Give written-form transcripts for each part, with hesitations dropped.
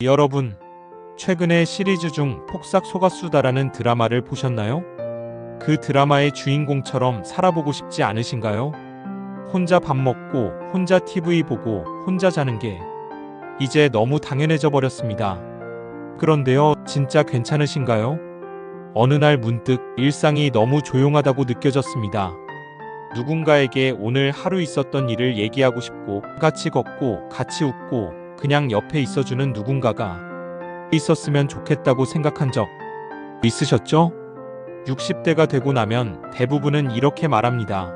여러분, 최근에 시리즈 중 폭삭 속았수다라는 드라마를 보셨나요? 그 드라마의 주인공처럼 살아보고 싶지 않으신가요? 혼자 밥 먹고, 혼자 TV 보고, 혼자 자는 게 이제 너무 당연해져 버렸습니다. 그런데요, 진짜 괜찮으신가요? 어느 날 문득 일상이 너무 조용하다고 느껴졌습니다. 누군가에게 오늘 하루 있었던 일을 얘기하고 싶고, 같이 걷고, 같이 웃고, 그냥 옆에 있어주는 누군가가 있었으면 좋겠다고 생각한 적 있으셨죠? 60대가 되고 나면 대부분은 이렇게 말합니다.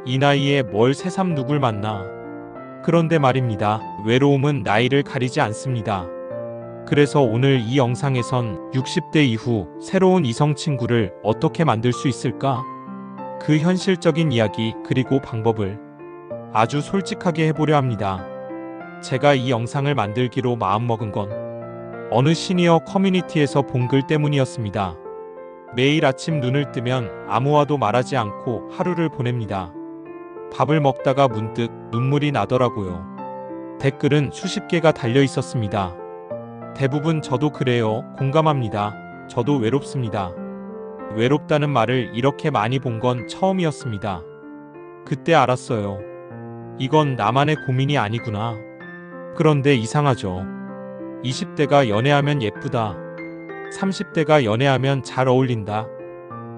이 나이에 뭘 새삼 누굴 만나. 그런데 말입니다. 외로움은 나이를 가리지 않습니다. 그래서 오늘 이 영상에선 60대 이후 새로운 이성 친구를 어떻게 만들 수 있을까? 그 현실적인 이야기 그리고 방법을 아주 솔직하게 해보려 합니다. 제가 이 영상을 만들기로 마음먹은 건 어느 시니어 커뮤니티에서 본 글 때문이었습니다. 매일 아침 눈을 뜨면 아무와도 말하지 않고 하루를 보냅니다. 밥을 먹다가 문득 눈물이 나더라고요. 댓글은 수십 개가 달려 있었습니다. 대부분 저도 그래요. 공감합니다. 저도 외롭습니다. 외롭다는 말을 이렇게 많이 본 건 처음이었습니다. 그때 알았어요. 이건 나만의 고민이 아니구나. 그런데 이상하죠. 20대가 연애하면 예쁘다. 30대가 연애하면 잘 어울린다.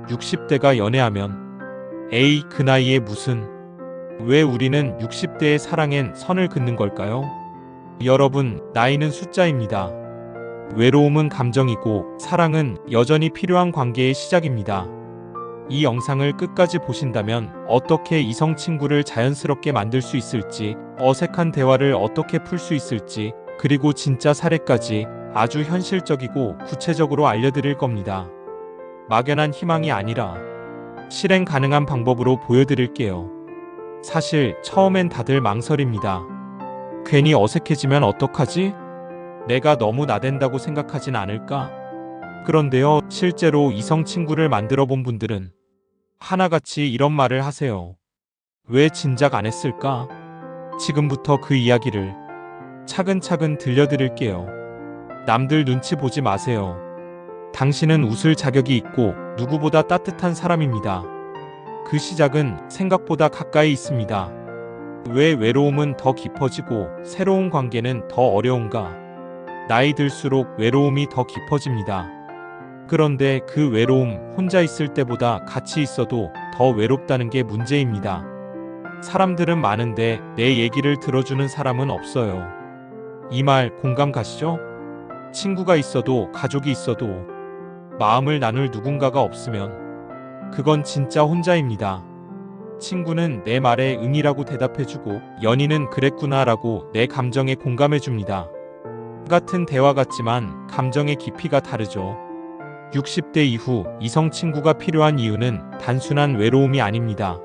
60대가 연애하면 에이 그 나이에 무슨. 왜 우리는 60대의 사랑엔 선을 긋는 걸까요? 여러분, 나이는 숫자입니다. 외로움은 감정이고 사랑은 여전히 필요한 관계의 시작입니다. 이 영상을 끝까지 보신다면 어떻게 이성 친구를 자연스럽게 만들 수 있을지, 어색한 대화를 어떻게 풀 수 있을지, 그리고 진짜 사례까지 아주 현실적이고 구체적으로 알려드릴 겁니다. 막연한 희망이 아니라 실행 가능한 방법으로 보여드릴게요. 사실 처음엔 다들 망설입니다. 괜히 어색해지면 어떡하지? 내가 너무 나댄다고 생각하진 않을까? 그런데요, 실제로 이성 친구를 만들어 본 분들은 하나같이 이런 말을 하세요. 왜 진작 안 했을까? 지금부터 그 이야기를 차근차근 들려드릴게요. 남들 눈치 보지 마세요. 당신은 웃을 자격이 있고 누구보다 따뜻한 사람입니다. 그 시작은 생각보다 가까이 있습니다. 왜 외로움은 더 깊어지고 새로운 관계는 더 어려운가? 나이 들수록 외로움이 더 깊어집니다. 그런데 그 외로움, 혼자 있을 때보다 같이 있어도 더 외롭다는 게 문제입니다. 사람들은 많은데 내 얘기를 들어주는 사람은 없어요. 이 말 공감 가시죠? 친구가 있어도 가족이 있어도 마음을 나눌 누군가가 없으면 그건 진짜 혼자입니다. 친구는 내 말에 응이라고 대답해주고 연인은 그랬구나라고 내 감정에 공감해줍니다. 같은 대화 같지만 감정의 깊이가 다르죠. 60대 이후 이성 친구가 필요한 이유는 단순한 외로움이 아닙니다.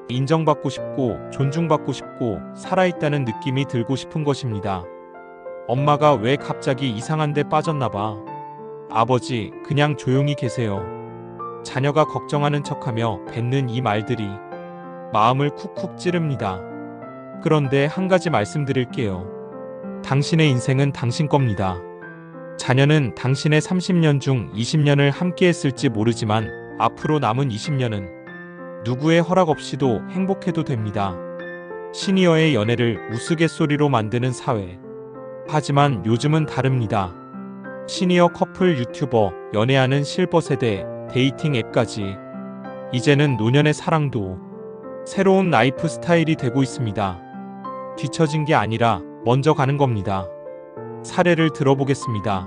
인정받고 싶고 존중받고 싶고 살아있다는 느낌이 들고 싶은 것입니다. 엄마가 왜 갑자기 이상한 데 빠졌나봐. 아버지, 그냥 조용히 계세요. 자녀가 걱정하는 척하며 뱉는 이 말들이 마음을 쿡쿡 찌릅니다. 그런데 한 가지 말씀드릴게요. 당신의 인생은 당신 겁니다. 자녀는 당신의 30년 중 20년을 함께 했을지 모르지만 앞으로 남은 20년은 누구의 허락 없이도 행복해도 됩니다. 시니어의 연애를 우스갯소리로 만드는 사회. 하지만 요즘은 다릅니다. 시니어 커플 유튜버, 연애하는 실버 세대, 데이팅 앱까지 이제는 노년의 사랑도 새로운 라이프 스타일이 되고 있습니다. 뒤처진 게 아니라 먼저 가는 겁니다. 사례를 들어보겠습니다.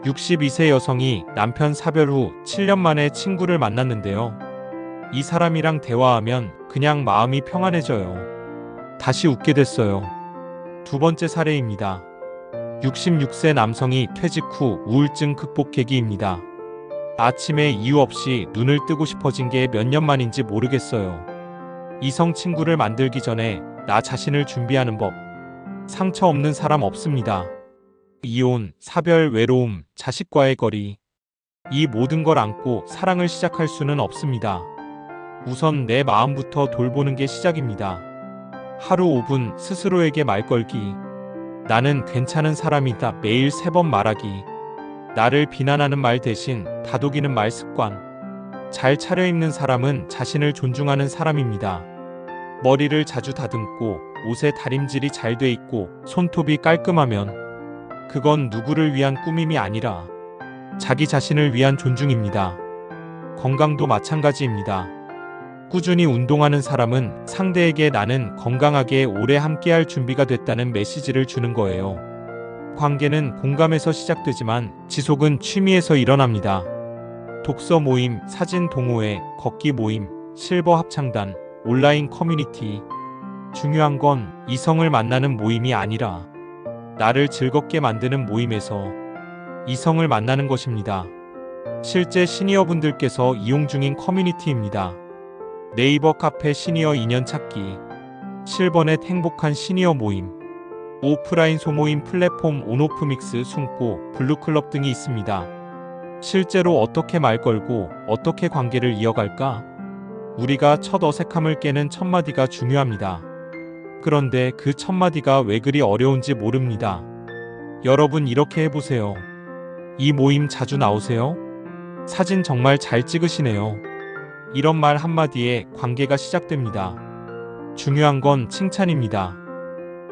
62세 여성이 남편 사별 후 7년 만에 친구를 만났는데요. 이 사람이랑 대화하면 그냥 마음이 평안해져요. 다시 웃게 됐어요. 두 번째 사례입니다. 66세 남성이 퇴직 후 우울증 극복 계기입니다. 아침에 이유 없이 눈을 뜨고 싶어진 게 몇 년 만인지 모르겠어요. 이성 친구를 만들기 전에 나 자신을 준비하는 법. 상처 없는 사람 없습니다. 이혼, 사별, 외로움, 자식과의 거리. 이 모든 걸 안고 사랑을 시작할 수는 없습니다. 우선 내 마음부터 돌보는 게 시작입니다. 하루 5분 스스로에게 말 걸기. 나는 괜찮은 사람이다. 매일 3번 말하기. 나를 비난하는 말 대신 다독이는 말 습관. 잘 차려입는 사람은 자신을 존중하는 사람입니다. 머리를 자주 다듬고 옷의 다림질이 잘 돼 있고 손톱이 깔끔하면 그건 누구를 위한 꾸밈이 아니라 자기 자신을 위한 존중입니다. 건강도 마찬가지입니다. 꾸준히 운동하는 사람은 상대에게 나는 건강하게 오래 함께할 준비가 됐다는 메시지를 주는 거예요. 관계는 공감에서 시작되지만 지속은 취미에서 일어납니다. 독서 모임, 사진 동호회, 걷기 모임, 실버 합창단, 온라인 커뮤니티. 중요한 건 이성을 만나는 모임이 아니라 나를 즐겁게 만드는 모임에서 이성을 만나는 것입니다. 실제 시니어분들께서 이용 중인 커뮤니티입니다. 네이버 카페 시니어 인연 찾기, 실버넷 행복한 시니어 모임, 오프라인 소모임 플랫폼 온오프믹스, 숨고, 블루클럽 등이 있습니다. 실제로 어떻게 말 걸고 어떻게 관계를 이어갈까? 우리가 첫 어색함을 깨는 첫마디가 중요합니다. 그런데 그 첫마디가 왜 그리 어려운지 모릅니다. 여러분 이렇게 해보세요. 이 모임 자주 나오세요? 사진 정말 잘 찍으시네요. 이런 말 한마디에 관계가 시작됩니다. 중요한 건 칭찬입니다.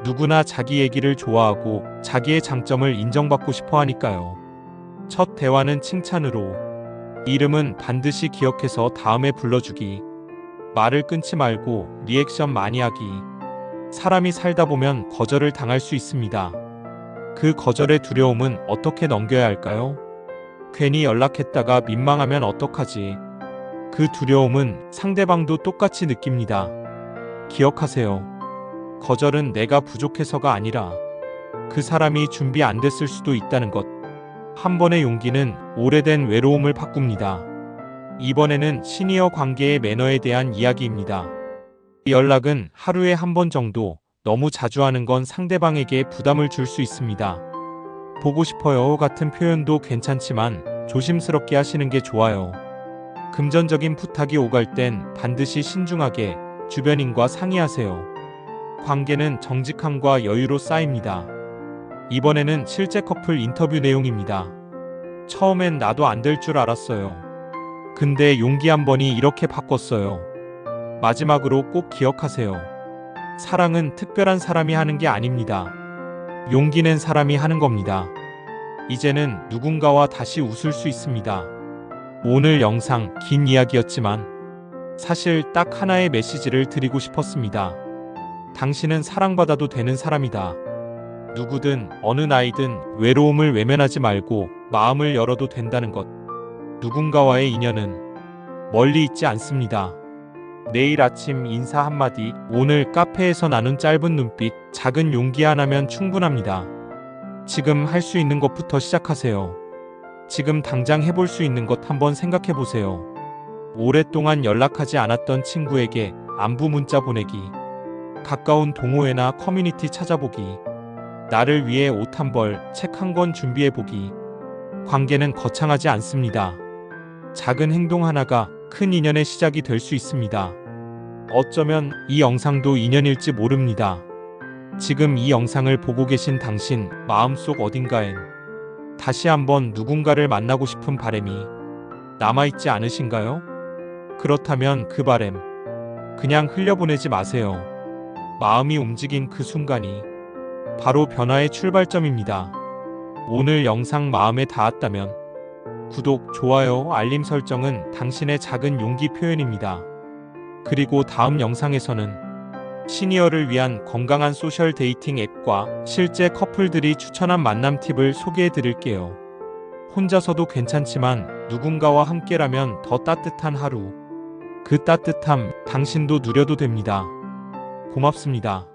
누구나 자기 얘기를 좋아하고 자기의 장점을 인정받고 싶어 하니까요. 첫 대화는 칭찬으로. 이름은 반드시 기억해서 다음에 불러주기. 말을 끊지 말고 리액션 많이 하기. 사람이 살다 보면 거절을 당할 수 있습니다. 그 거절의 두려움은 어떻게 넘겨야 할까요? 괜히 연락했다가 민망하면 어떡하지? 그 두려움은 상대방도 똑같이 느낍니다. 기억하세요. 거절은 내가 부족해서가 아니라 그 사람이 준비 안 됐을 수도 있다는 것. 한 번의 용기는 오래된 외로움을 바꿉니다. 이번에는 시니어 관계의 매너에 대한 이야기입니다. 연락은 하루에 한 번 정도, 너무 자주 하는 건 상대방에게 부담을 줄 수 있습니다. 보고 싶어요 같은 표현도 괜찮지만 조심스럽게 하시는 게 좋아요. 금전적인 부탁이 오갈 땐 반드시 신중하게 주변인과 상의하세요. 관계는 정직함과 여유로 쌓입니다. 이번에는 실제 커플 인터뷰 내용입니다. 처음엔 나도 안 될 줄 알았어요. 근데 용기 한 번이 이렇게 바꿨어요. 마지막으로 꼭 기억하세요. 사랑은 특별한 사람이 하는 게 아닙니다. 용기 낸 사람이 하는 겁니다. 이제는 누군가와 다시 웃을 수 있습니다. 오늘 영상 긴 이야기였지만 사실 딱 하나의 메시지를 드리고 싶었습니다. 당신은 사랑받아도 되는 사람이다. 누구든 어느 나이든 외로움을 외면하지 말고 마음을 열어도 된다는 것. 누군가와의 인연은 멀리 있지 않습니다. 내일 아침 인사 한마디, 오늘 카페에서 나눈 짧은 눈빛, 작은 용기 하나면 충분합니다. 지금 할 수 있는 것부터 시작하세요. 지금 당장 해볼 수 있는 것 한번 생각해 보세요. 오랫동안 연락하지 않았던 친구에게 안부 문자 보내기, 가까운 동호회나 커뮤니티 찾아보기, 나를 위해 옷 한 벌, 책 한 권 준비해 보기. 관계는 거창하지 않습니다. 작은 행동 하나가 큰 인연의 시작이 될 수 있습니다. 어쩌면 이 영상도 인연일지 모릅니다. 지금 이 영상을 보고 계신 당신 마음속 어딘가엔 다시 한번 누군가를 만나고 싶은 바람이 남아있지 않으신가요? 그렇다면 그 바람 그냥 흘려보내지 마세요. 마음이 움직인 그 순간이 바로 변화의 출발점입니다. 오늘 영상 마음에 닿았다면 구독, 좋아요, 알림 설정은 당신의 작은 용기 표현입니다. 그리고 다음 영상에서는 시니어를 위한 건강한 소셜 데이팅 앱과 실제 커플들이 추천한 만남 팁을 소개해 드릴게요. 혼자서도 괜찮지만 누군가와 함께라면 더 따뜻한 하루. 그 따뜻함 당신도 누려도 됩니다. 고맙습니다.